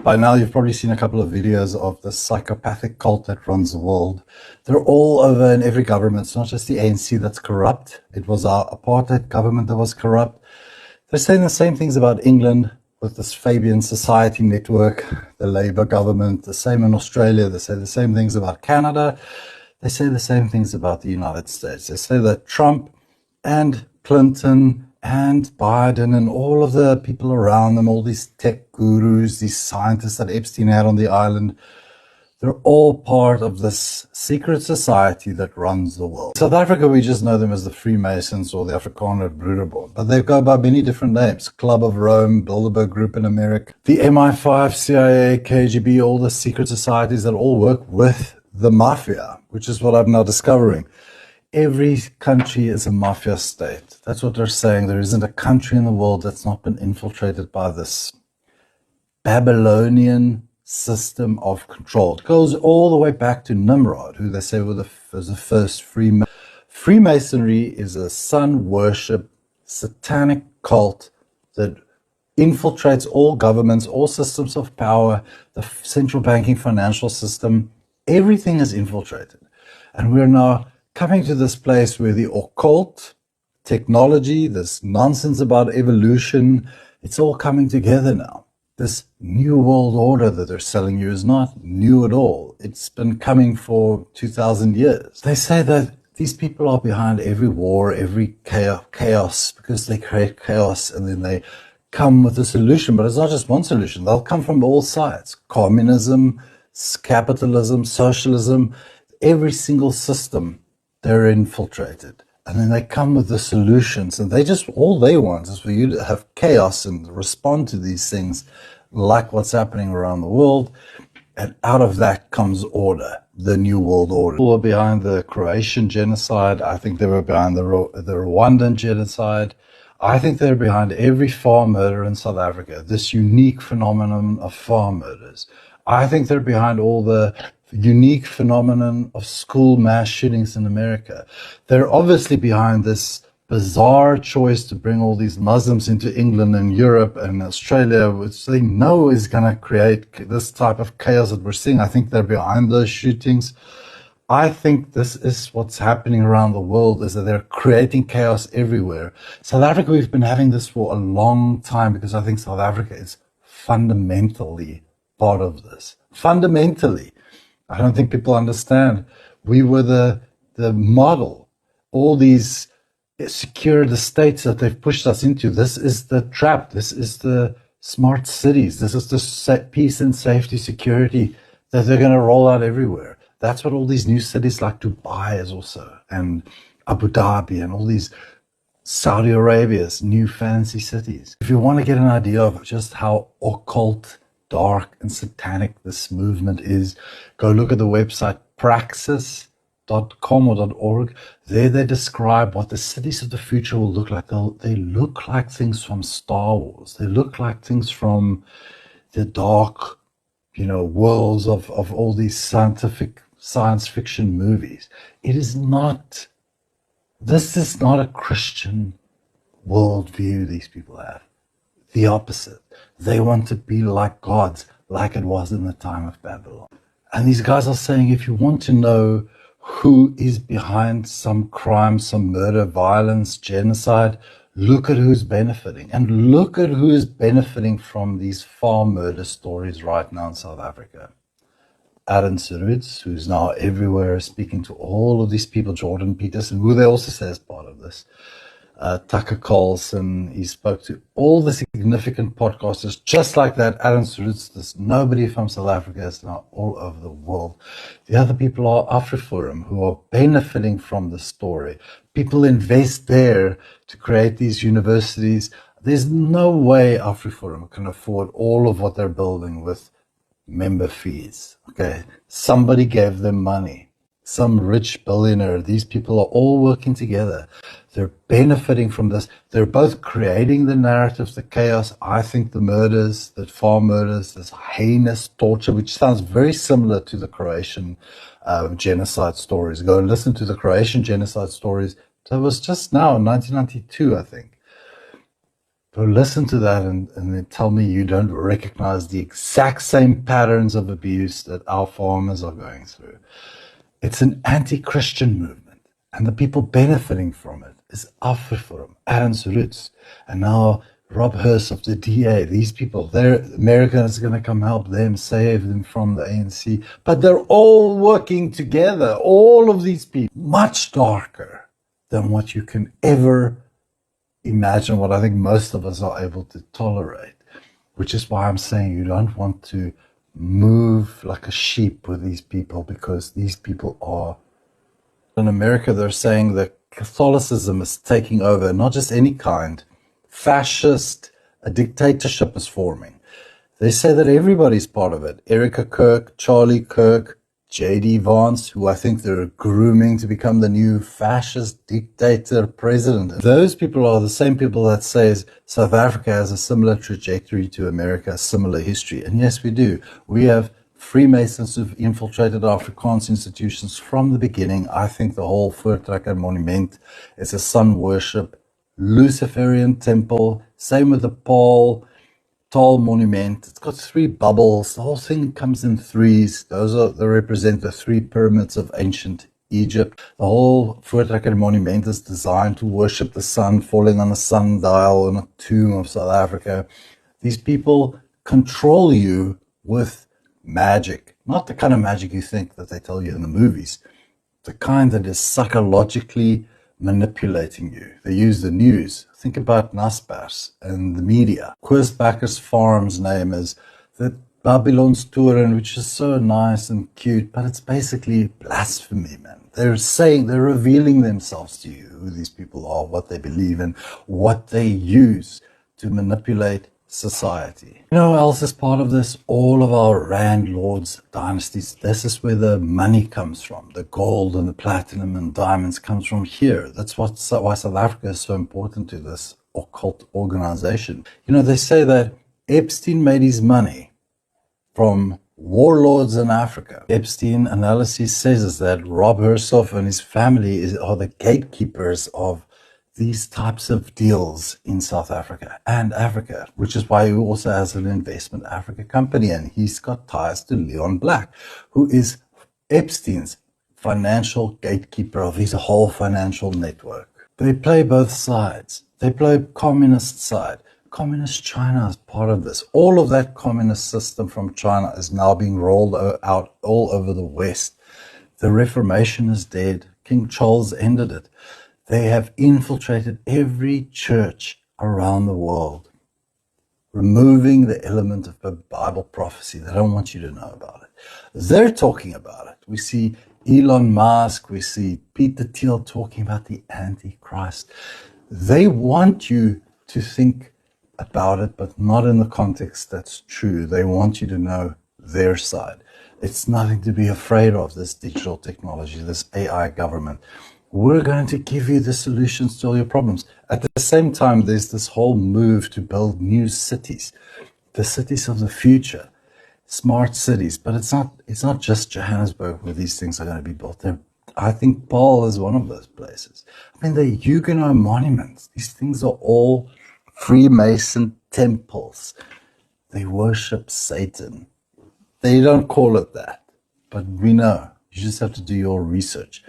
By now, you've probably seen a couple of videos of the psychopathic cult that runs the world. They're all over in every government. It's not just the ANC that's corrupt. It was our apartheid government that was corrupt. They're saying the same things about England with this Fabian Society network, the Labour government, the same in Australia. They say the same things about Canada. They say the same things about the United States. They say that Trump and Clinton and Biden and all of the people around them, all these tech gurus, these scientists that Epstein had on the island, they're all part of this secret society that runs the world. South Africa, we just know them as the Freemasons or the Afrikaner Broederbond, but they go by many different names. Club of Rome, Bilderberg Group in America, the MI5, CIA, KGB, all the secret societies that all work with the mafia, which is what I'm now discovering. Every country is a mafia state. That's what they're saying. There isn't a country in the world that's not been infiltrated by this Babylonian system of control. It goes all the way back to Nimrod, who they say was the first Freemason. Freemasonry is a sun worship, satanic cult that infiltrates all governments, all systems of power, the central banking financial system. Everything is infiltrated. And we're now coming to this place where the occult, technology, this nonsense about evolution, it's all coming together now. This new world order that they're selling you is not new at all. It's been coming for 2,000 years. They say that these people are behind every war, every chaos, because they create chaos and then they come with a solution. But it's not just one solution. They'll come from all sides. Communism, capitalism, socialism, every single system. They're infiltrated, and then they come with the solutions, and all they want is for you to have chaos and respond to these things like what's happening around the world, and out of that comes order, the new world order. People were behind the Croatian genocide. I think they were behind the Rwandan genocide. I think they're behind every farm murder in South Africa, this unique phenomenon of farm murders. I think they're behind all the unique phenomenon of school mass shootings in America. They're obviously behind this bizarre choice to bring all these Muslims into England and Europe and Australia, which they know is going to create this type of chaos that we're seeing. I think they're behind those shootings. I think this is what's happening around the world, is that they're creating chaos everywhere. South Africa, we've been having this for a long time because I think South Africa is fundamentally part of this. Fundamentally. I don't think people understand. We were the model. All these secured estates that they've pushed us into. This is the trap. This is the smart cities. This is the peace and safety security that they're going to roll out everywhere. That's what all these new cities like Dubai is also, and Abu Dhabi and all these Saudi Arabia's new fancy cities. If you want to get an idea of just how occult, dark and satanic this movement is, go look at the website praxis.com or .org. There they describe what the cities of the future will look like. They look like things from Star Wars. They look like things from the dark, worlds of all these science fiction movies. This is not a Christian worldview these people have. The opposite. They want to be like gods, like it was in the time of Babylon. And these guys are saying, if you want to know who is behind some crime, some murder, violence, genocide, look at who's benefiting. And look at who is benefiting from these farm murder stories right now in South Africa. Aaron Surutz, who's now everywhere speaking to all of these people, Jordan Peterson, who they also say is part of this. Tucker Carlson, he spoke to all the significant podcasters just like that. Aaron Surutz, there's nobody from South Africa, is now all over the world. The other people are AfriForum, who are benefiting from the story. People invest there to create these universities. There's no way AfriForum can afford all of what they're building with member fees. Okay, somebody gave them money. Some rich billionaire. These people are all working together. They're benefiting from this. They're both creating the narratives, the chaos. I think the murders, the farm murders, this heinous torture, which sounds very similar to the Croatian genocide stories. Go and listen to the Croatian genocide stories. That was just now in 1992, I think. Go listen to that and then tell me you don't recognize the exact same patterns of abuse that our farmers are going through. It's an anti-Christian movement, and the people benefiting from it is Afroforum, Ernst Roots, and now Rob Hurst of the DA. These people, America is going to come help them, save them from the ANC, but they're all working together. All of these people, much darker than what you can ever imagine, what I think most of us are able to tolerate, which is why I'm saying you don't want to move like a sheep with these people, because these people are, in America, they're saying that Catholicism is taking over, not just any kind, fascist, a dictatorship is forming. They say that everybody's part of it. Erica Kirk, Charlie Kirk, J.D. Vance, who I think they're grooming to become the new fascist dictator president. Those people are the same people that says South Africa has a similar trajectory to America, a similar history. And yes, we do. We have Freemasons who've infiltrated Afrikaans institutions from the beginning. I think the whole Voortrekker Monument is a sun worship, Luciferian temple. Same with the Paul tall monument. It's got 3 bubbles. The whole thing comes in threes. They represent the 3 pyramids of ancient Egypt. The whole Voortrekker monument is designed to worship the sun falling on a sundial in a tomb of South Africa. These people control you with magic. Not the kind of magic you think that they tell you in the movies. The kind that is psychologically manipulating you. They use the news. Think about Naspers and the media. Koos Bakker's farm's name is the Babylon's Toren, which is so nice and cute, but it's basically blasphemy, man. They're revealing themselves to you, who these people are, what they believe in, what they use to manipulate society. You know who else is part of this? All of our landlords' dynasties. This is where the money comes from. The gold and the platinum and diamonds comes from here. That's why South Africa is so important to this occult organization. You know, they say that Epstein made his money from warlords in Africa. Epstein analysis says is that Rob Hersoff and his family are the gatekeepers of these types of deals in South Africa and Africa, which is why he also has an investment Africa company, and he's got ties to Leon Black, who is Epstein's financial gatekeeper of his whole financial network. They play both sides. They play communist side. Communist China is part of this. All of that communist system from China is now being rolled out all over the West. The Reformation is dead. King Charles ended it. They have infiltrated every church around the world, removing the element of Bible prophecy. They don't want you to know about it. They're talking about it. We see Elon Musk, we see Peter Thiel talking about the Antichrist. They want you to think about it, but not in the context that's true. They want you to know their side. It's nothing to be afraid of, this digital technology, this AI government. We're going to give you the solutions to all your problems. At the same time, there's this whole move to build new cities, the cities of the future, smart cities. But it's not just Johannesburg where these things are going to be built. I think Paul is one of those places. I mean, the Huguenot monuments, these things are all Freemason temples. They worship Satan. They don't call it that, but we know. You just have to do your research.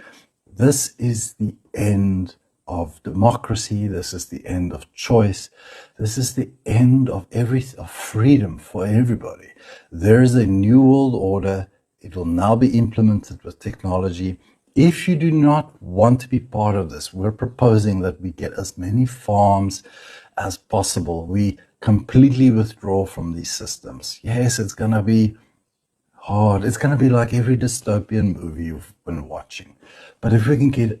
This is the end of democracy. This is the end of choice. This is the end of freedom for everybody. There is a new world order. It will now be implemented with technology. If you do not want to be part of this, we're proposing that we get as many farms as possible. We completely withdraw from these systems. Yes, it's going to be hard. It's going to be like every dystopian movie you've been watching. But if we can get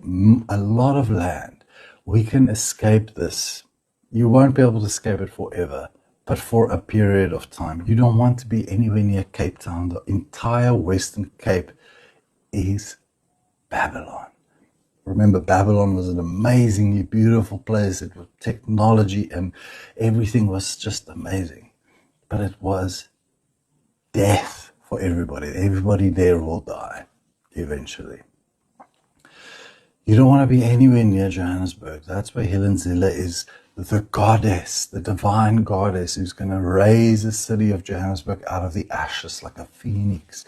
a lot of land, we can escape this. You won't be able to escape it forever, but for a period of time. You don't want to be anywhere near Cape Town. The entire Western Cape is Babylon. Remember, Babylon was an amazingly beautiful place. It was technology and everything was just amazing. But it was death for everybody. Everybody there will die eventually. You don't want to be anywhere near Johannesburg. That's where Helen Zille is the goddess, the divine goddess who's going to raise the city of Johannesburg out of the ashes like a phoenix.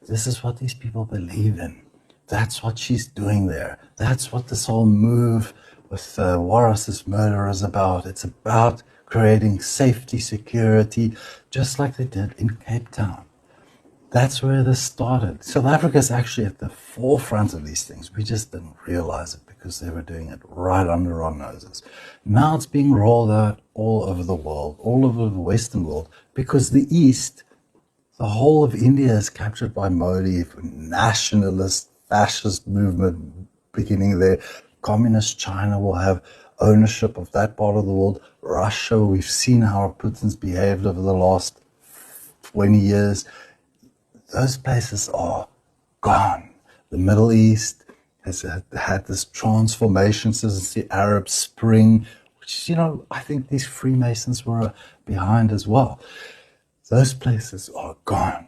This is what these people believe in. That's what she's doing there. That's what this whole move with Waras's murder is about. It's about creating safety, security, just like they did in Cape Town. That's where this started. South Africa is actually at the forefront of these things. We just didn't realize it because they were doing it right under our noses. Now it's being rolled out all over the world, all over the Western world, because the East, the whole of India is captured by Modi, nationalist, fascist movement beginning there. Communist China will have ownership of that part of the world. Russia, we've seen how Putin's behaved over the last 20 years. Those places are gone. The Middle East has had this transformation since the Arab Spring, which, I think these Freemasons were behind as well. Those places are gone.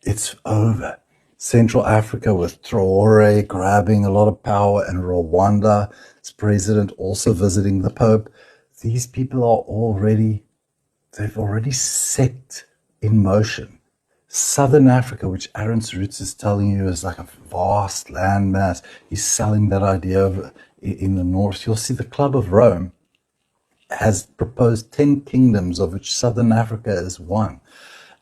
It's over. Central Africa with Traore grabbing a lot of power, and Rwanda, its president also visiting the Pope. These people they've already set in motion. Southern Africa, which Aaron's Roots is telling you is like a vast landmass, he's selling that idea in the north. You'll see the Club of Rome has proposed 10 kingdoms, of which Southern Africa is one.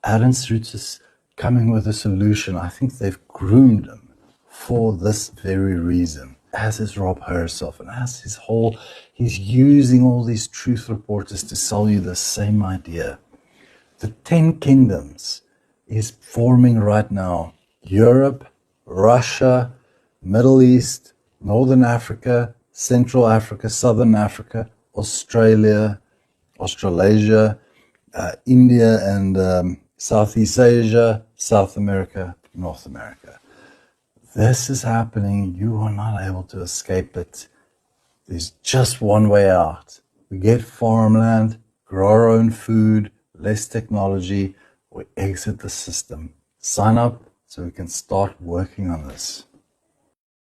Aaron's Roots is coming with a solution. I think they've groomed him for this very reason, as is Rob herself, and as he's using all these truth reporters to sell you the same idea. The 10 kingdoms is forming right now. Europe, Russia, Middle East, Northern Africa, Central Africa, Southern Africa, Australia, Australasia, India and Southeast Asia, South America, North America. This is happening. You are not able to escape it. There's just one way out. We get farmland, grow our own food, less technology, we exit the system. Sign up so we can start working on this.